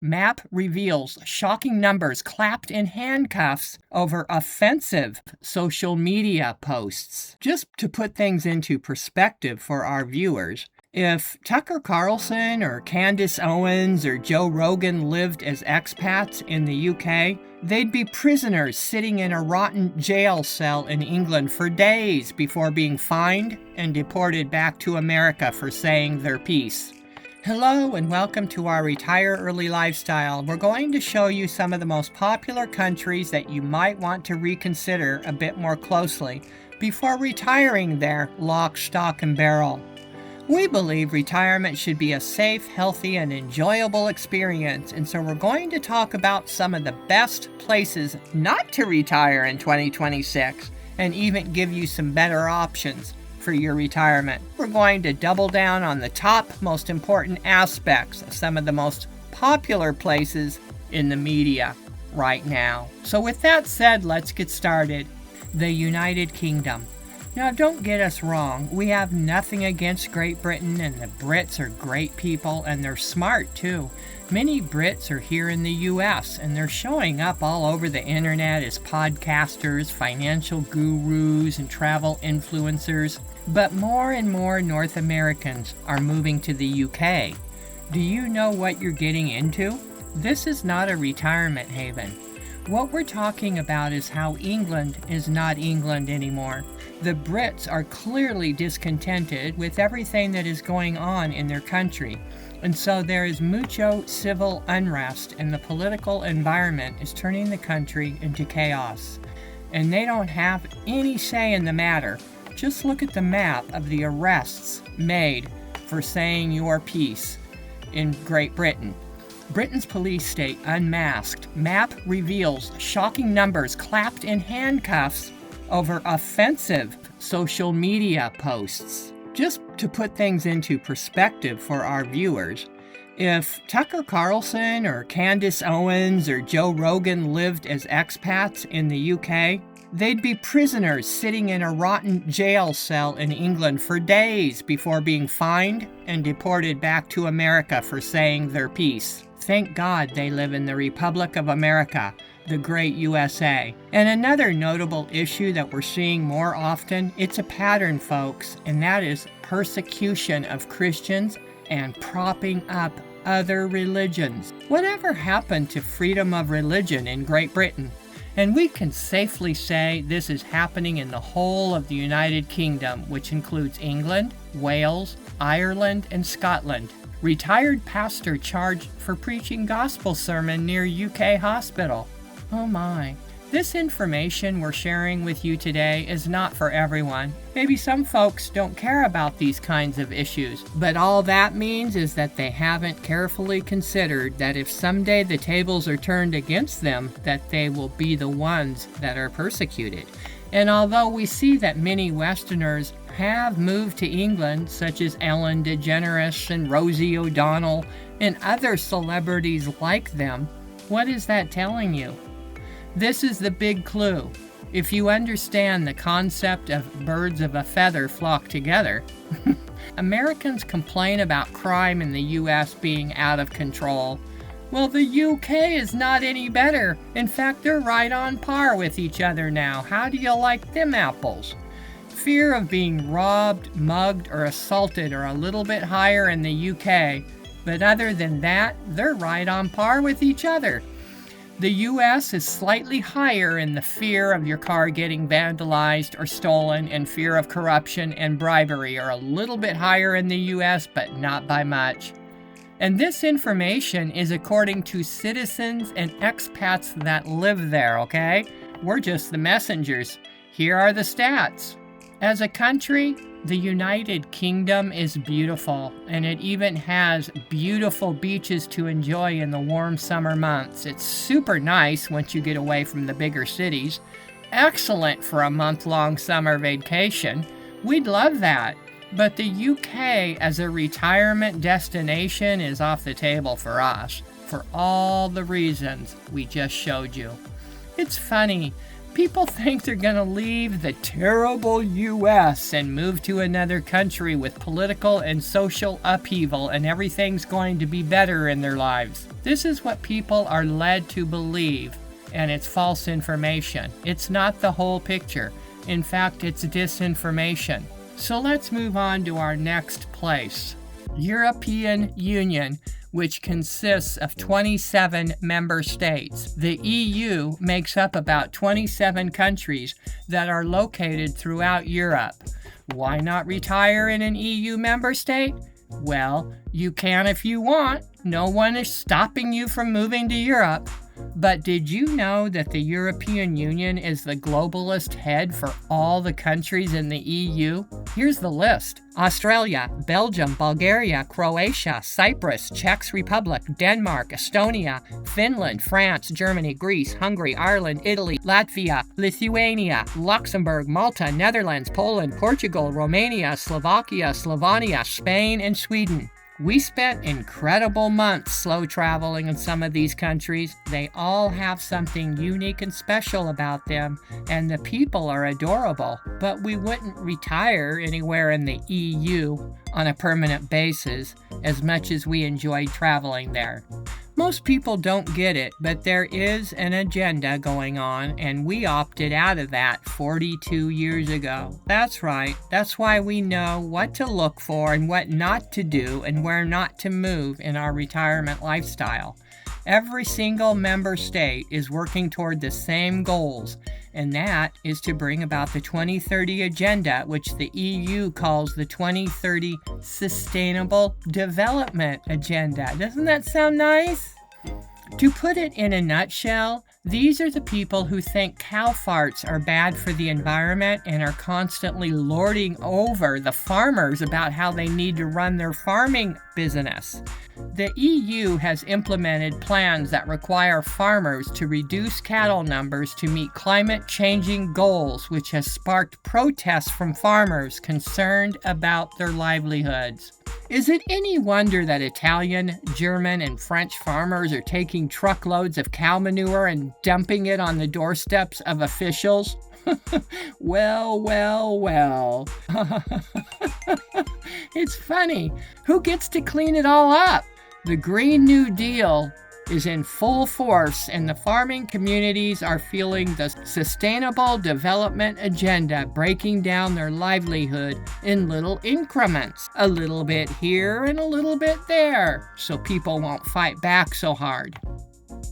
Map reveals shocking numbers clapped in handcuffs over offensive social media posts. Just to put things into perspective for our viewers, if Tucker Carlson or Candace Owens or Joe Rogan lived as expats in the UK, they'd be prisoners sitting in a rotten jail cell in England for days before being fined and deported back to America for saying their piece. Hello and welcome to our Retire Early lifestyle. We're going to show you some of the most popular countries that you might want to reconsider a bit more closely before retiring there lock, stock, and barrel. We believe retirement should be a safe, healthy, and enjoyable experience, and so we're going to talk about some of the best places not to retire in 2026 and even give you some better options for your retirement. We're going to double down on the top most important aspects of some of the most popular places in the media right now. So with that said, let's get started. The United Kingdom. Now, don't get us wrong. We have nothing against Great Britain, and the Brits are great people, and they're smart too. Many Brits are here in the US, and they're showing up all over the internet as podcasters, financial gurus, and travel influencers. But more and more North Americans are moving to the UK. Do you know what you're getting into? This is not a retirement haven. What we're talking about is how England is not England anymore. The Brits are clearly discontented with everything that is going on in their country. And so there is mucho civil unrest, and the political environment is turning the country into chaos. And they don't have any say in the matter. Just look at the map of the arrests made for saying your piece in Great Britain. Britain's police state unmasked. Map reveals shocking numbers clapped in handcuffs over offensive social media posts. Just to put things into perspective for our viewers, if Tucker Carlson or Candace Owens or Joe Rogan lived as expats in the UK, they'd be prisoners sitting in a rotten jail cell in England for days before being fined and deported back to America for saying their piece. Thank God they live in the Republic of America, the great USA. And another notable issue that we're seeing more often, it's a pattern, folks, and that is persecution of Christians and propping up other religions. Whatever happened to freedom of religion in Great Britain? And we can safely say this is happening in the whole of the United Kingdom, which includes England, Wales, Ireland, and Scotland. Retired pastor charged for preaching gospel sermon near UK hospital. Oh my. This information we're sharing with you today is not for everyone. Maybe some folks don't care about these kinds of issues, but all that means is that they haven't carefully considered that if someday the tables are turned against them, that they will be the ones that are persecuted. And although we see that many Westerners have moved to England, such as Ellen DeGeneres and Rosie O'Donnell and other celebrities like them, what is that telling you? This is the big clue. If you understand the concept of birds of a feather flock together, Americans complain about crime in the US being out of control. Well, the UK is not any better. In fact, they're right on par with each other now. How do you like them apples? Fear of being robbed, mugged, or assaulted are a little bit higher in the UK, but other than that, they're right on par with each other. The US is slightly higher in the fear of your car getting vandalized or stolen, and fear of corruption and bribery are a little bit higher in the US, but not by much. And this information is according to citizens and expats that live there, okay? We're just the messengers. Here are the stats. As a country, the United Kingdom is beautiful, and it even has beautiful beaches to enjoy in the warm summer months. It's super nice once you get away from the bigger cities. Excellent for a month-long summer vacation. We'd love that. But the UK as a retirement destination is off the table for us, for all the reasons we just showed you. It's funny. People think they're going to leave the terrible U.S. and move to another country with political and social upheaval, and everything's going to be better in their lives. This is what people are led to believe, and it's false information. It's not the whole picture. In fact, it's disinformation. So let's move on to our next place. European Union, which consists of 27 member states. The EU makes up about 27 countries that are located throughout Europe. Why not retire in an EU member state? Well, you can if you want. No one is stopping you from moving to Europe. But did you know that the European Union is the globalist head for all the countries in the EU? Here's the list. Australia, Belgium, Bulgaria, Croatia, Cyprus, Czech Republic, Denmark, Estonia, Finland, France, Germany, Greece, Hungary, Ireland, Italy, Latvia, Lithuania, Luxembourg, Malta, Netherlands, Poland, Portugal, Romania, Slovakia, Slovenia, Spain, and Sweden. We spent incredible months slow traveling in some of these countries. They all have something unique and special about them, and the people are adorable. But we wouldn't retire anywhere in the EU on a permanent basis as much as we enjoyed traveling there. Most people don't get it, but there is an agenda going on, and we opted out of that 42 years ago. That's right. That's why we know what to look for and what not to do and where not to move in our retirement lifestyle. Every single member state is working toward the same goals, and that is to bring about the 2030 Agenda, which the EU calls the 2030 Sustainable Development Agenda. Doesn't that sound nice? To put it in a nutshell, these are the people who think cow farts are bad for the environment and are constantly lording over the farmers about how they need to run their farming business. The EU has implemented plans that require farmers to reduce cattle numbers to meet climate-changing goals, which has sparked protests from farmers concerned about their livelihoods. Is it any wonder that Italian, German, and French farmers are taking truckloads of cow manure and dumping it on the doorsteps of officials? Well. It's funny. Who gets to clean it all up? The Green New Deal is in full force, and the farming communities are feeling the Sustainable Development Agenda breaking down their livelihood in little increments. A little bit here and a little bit there, so people won't fight back so hard.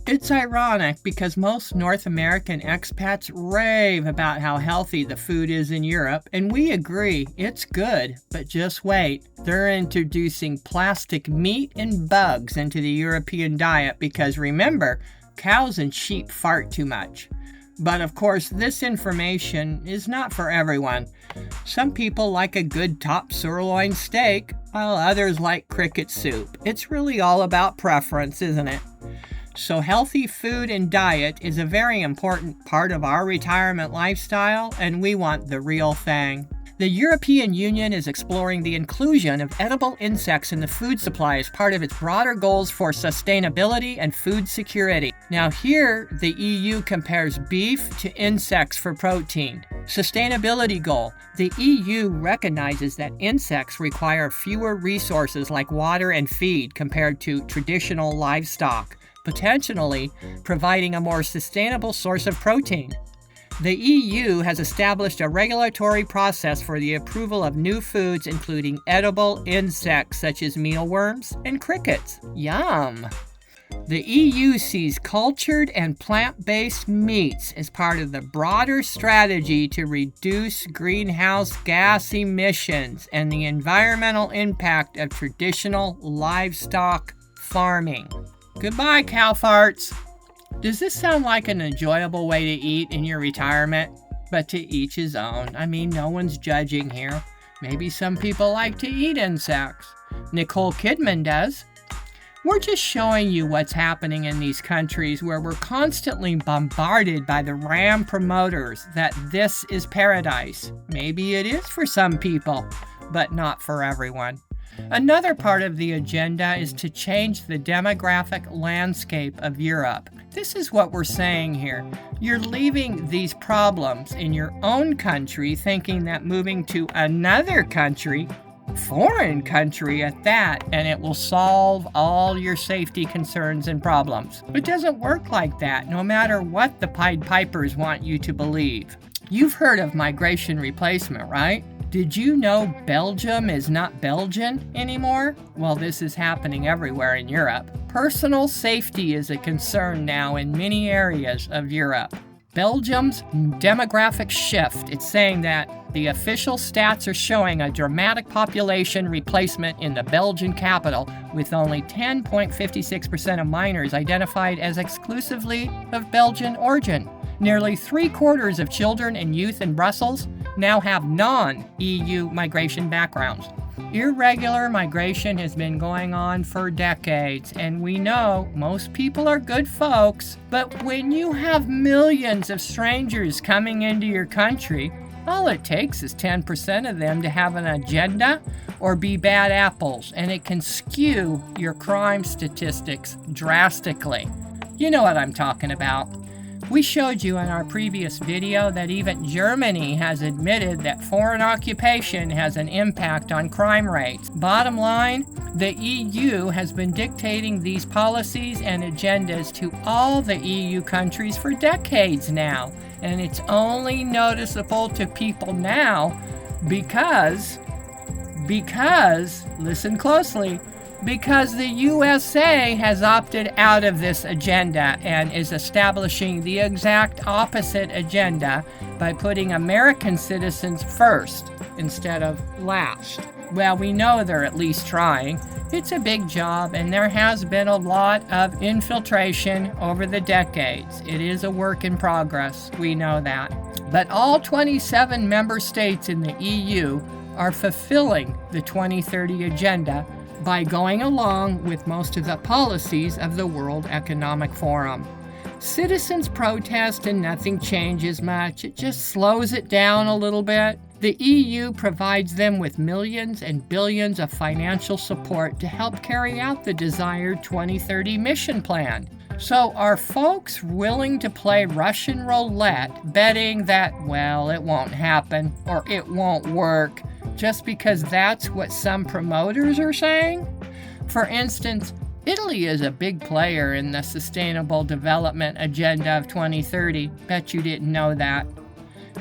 It's ironic because most North American expats rave about how healthy the food is in Europe, and we agree it's good, but just wait. They're introducing plastic meat and bugs into the European diet because remember, cows and sheep fart too much. But of course, this information is not for everyone. Some people like a good top sirloin steak, while others like cricket soup. It's really all about preference, isn't it? So healthy food and diet is a very important part of our retirement lifestyle, and we want the real thing. The European Union is exploring the inclusion of edible insects in the food supply as part of its broader goals for sustainability and food security. Now here, the EU compares beef to insects for protein. Sustainability goal. The EU recognizes that insects require fewer resources like water and feed compared to traditional livestock, potentially providing a more sustainable source of protein. The EU has established a regulatory process for the approval of new foods, including edible insects such as mealworms and crickets. Yum! The EU sees cultured and plant-based meats as part of the broader strategy to reduce greenhouse gas emissions and the environmental impact of traditional livestock farming. Goodbye, cow farts. Does this sound like an enjoyable way to eat in your retirement? But to each his own. I mean, no one's judging here. Maybe some people like to eat insects. Nicole Kidman does. We're just showing you what's happening in these countries where we're constantly bombarded by the RAM promoters that this is paradise. Maybe it is for some people, but not for everyone. Another part of the agenda is to change the demographic landscape of Europe. This is what we're saying here. You're leaving these problems in your own country, thinking that moving to another country, foreign country at that, and it will solve all your safety concerns and problems. It doesn't work like that, no matter what the Pied Pipers want you to believe. You've heard of migration replacement, right? Did you know Belgium is not Belgian anymore? Well, this is happening everywhere in Europe. Personal safety is a concern now in many areas of Europe. Belgium's demographic shift, it's saying that the official stats are showing a dramatic population replacement in the Belgian capital, with only 10.56% of minors identified as exclusively of Belgian origin. Nearly 3/4 of children and youth in Brussels now have non-EU migration backgrounds. Irregular migration has been going on for decades, and we know most people are good folks, but when you have millions of strangers coming into your country, all it takes is 10% of them to have an agenda or be bad apples, and it can skew your crime statistics drastically. You know what I'm talking about. We showed you in our previous video that even Germany has admitted that foreign occupation has an impact on crime rates. Bottom line, the EU has been dictating these policies and agendas to all the EU countries for decades now, and it's only noticeable to people now because, listen closely, because the USA has opted out of this agenda and is establishing the exact opposite agenda by putting American citizens first instead of last. Well, we know they're at least trying. It's a big job, and there has been a lot of infiltration over the decades. It is a work in progress, we know that. But all 27 member states in the EU are fulfilling the 2030 agenda by going along with most of the policies of the World Economic Forum. Citizens protest and nothing changes much. It just slows it down a little bit. The EU provides them with millions and billions of financial support to help carry out the desired 2030 mission plan. So are folks willing to play Russian roulette, betting that, well, it won't happen or it won't work, just because that's what some promoters are saying? For instance, Italy is a big player in the Sustainable Development Agenda of 2030. Bet you didn't know that.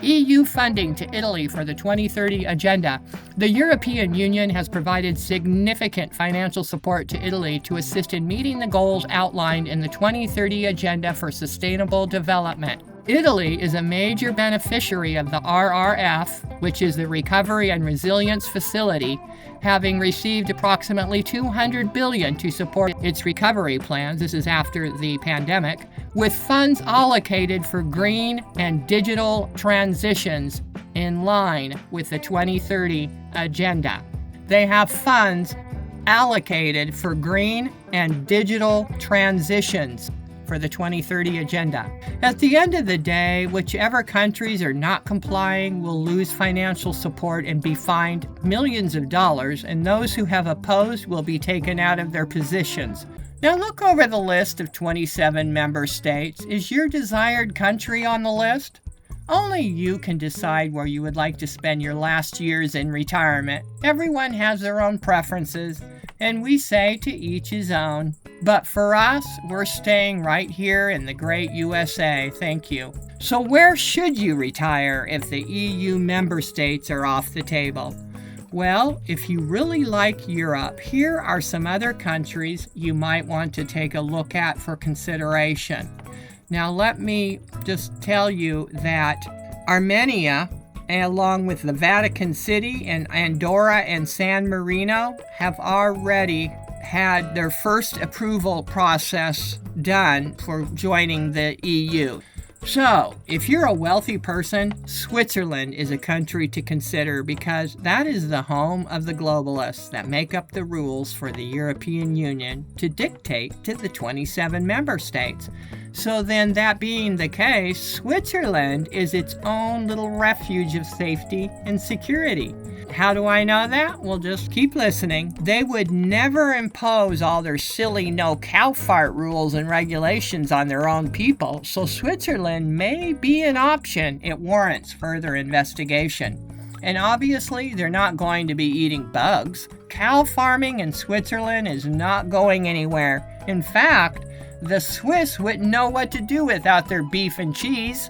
EU funding to Italy for the 2030 agenda. The European Union has provided significant financial support to Italy to assist in meeting the goals outlined in the 2030 Agenda for Sustainable Development. Italy is a major beneficiary of the RRF, which is the Recovery and Resilience Facility, having received approximately $200 billion to support its recovery plans. This is after the pandemic, with funds allocated for green and digital transitions in line with the 2030 agenda. They have funds allocated for green and digital transitions for the 2030 agenda. At the end of the day, whichever countries are not complying will lose financial support and be fined millions of dollars, and those who have opposed will be taken out of their positions. Now look over the list of 27 member states. Is your desired country on the list? Only you can decide where you would like to spend your last years in retirement. Everyone has their own preferences, and we say to each his own. But for us, we're staying right here in the great USA, thank you. So where should you retire if the EU member states are off the table? Well, if you really like Europe, here are some other countries you might want to take a look at for consideration. Now let me just tell you that Armenia, along with the Vatican City and Andorra and San Marino, have already had their first approval process done for joining the EU. So, if you're a wealthy person, Switzerland is a country to consider because that is the home of the globalists that make up the rules for the European Union to dictate to the 27 member states. So then, that being the case, Switzerland is its own little refuge of safety and security. How do I know that? Well, just keep listening. They would never impose all their silly no cow fart rules and regulations on their own people, so Switzerland may be an option. It warrants further investigation. And obviously, they're not going to be eating bugs. Cow farming in Switzerland is not going anywhere. In fact, the Swiss wouldn't know what to do without their beef and cheese.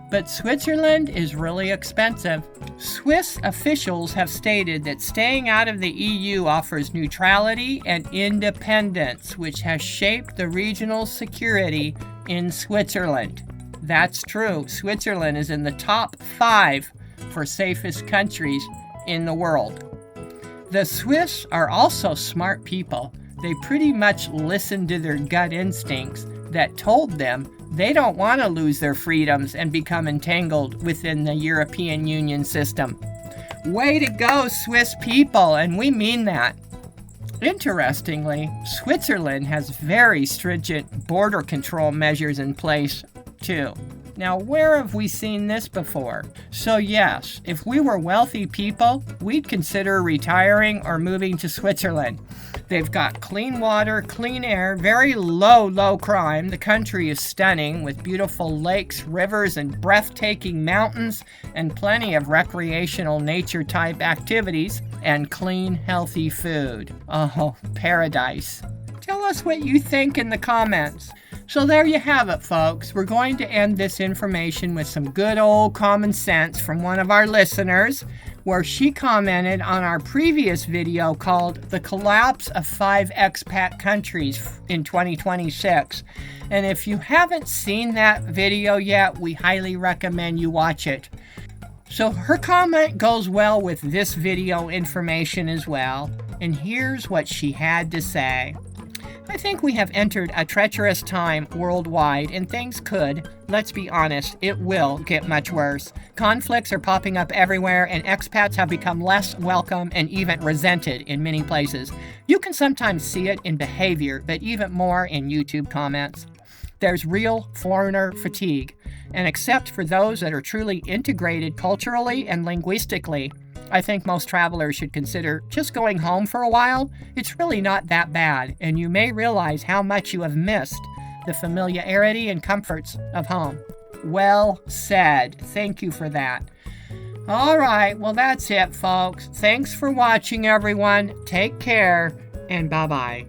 But Switzerland is really expensive. Swiss officials have stated that staying out of the EU offers neutrality and independence, which has shaped the regional security in Switzerland. That's true. Switzerland is in the top 5 for safest countries in the world. The Swiss are also smart people. They pretty much listen to their gut instincts that told them they don't want to lose their freedoms and become entangled within the European Union system. Way to go, Swiss people, and we mean that. Interestingly, Switzerland has very stringent border control measures in place, too. Now, where have we seen this before? So yes, if we were wealthy people, we'd consider retiring or moving to Switzerland. They've got clean water, clean air, very low crime. The country is stunning with beautiful lakes, rivers, and breathtaking mountains, and plenty of recreational nature-type activities, and clean, healthy food. Oh, paradise. Tell us what you think in the comments. So there you have it, folks. We're going to end this information with some good old common sense from one of our listeners, where she commented on our previous video called The Collapse of 5 Expat Countries in 2026. And if you haven't seen that video yet, we highly recommend you watch it. So her comment goes well with this video information as well. And here's what she had to say. I think we have entered a treacherous time worldwide, and things could, let's be honest, it will get much worse. Conflicts are popping up everywhere, and expats have become less welcome and even resented in many places. You can sometimes see it in behavior, but even more in YouTube comments. There's real foreigner fatigue, and except for those that are truly integrated culturally and linguistically, I think most travelers should consider just going home for a while. It's really not that bad, and you may realize how much you have missed the familiarity and comforts of home. Well said. Thank you for that. All right, well, that's it, folks. Thanks for watching, everyone. Take care, and bye-bye.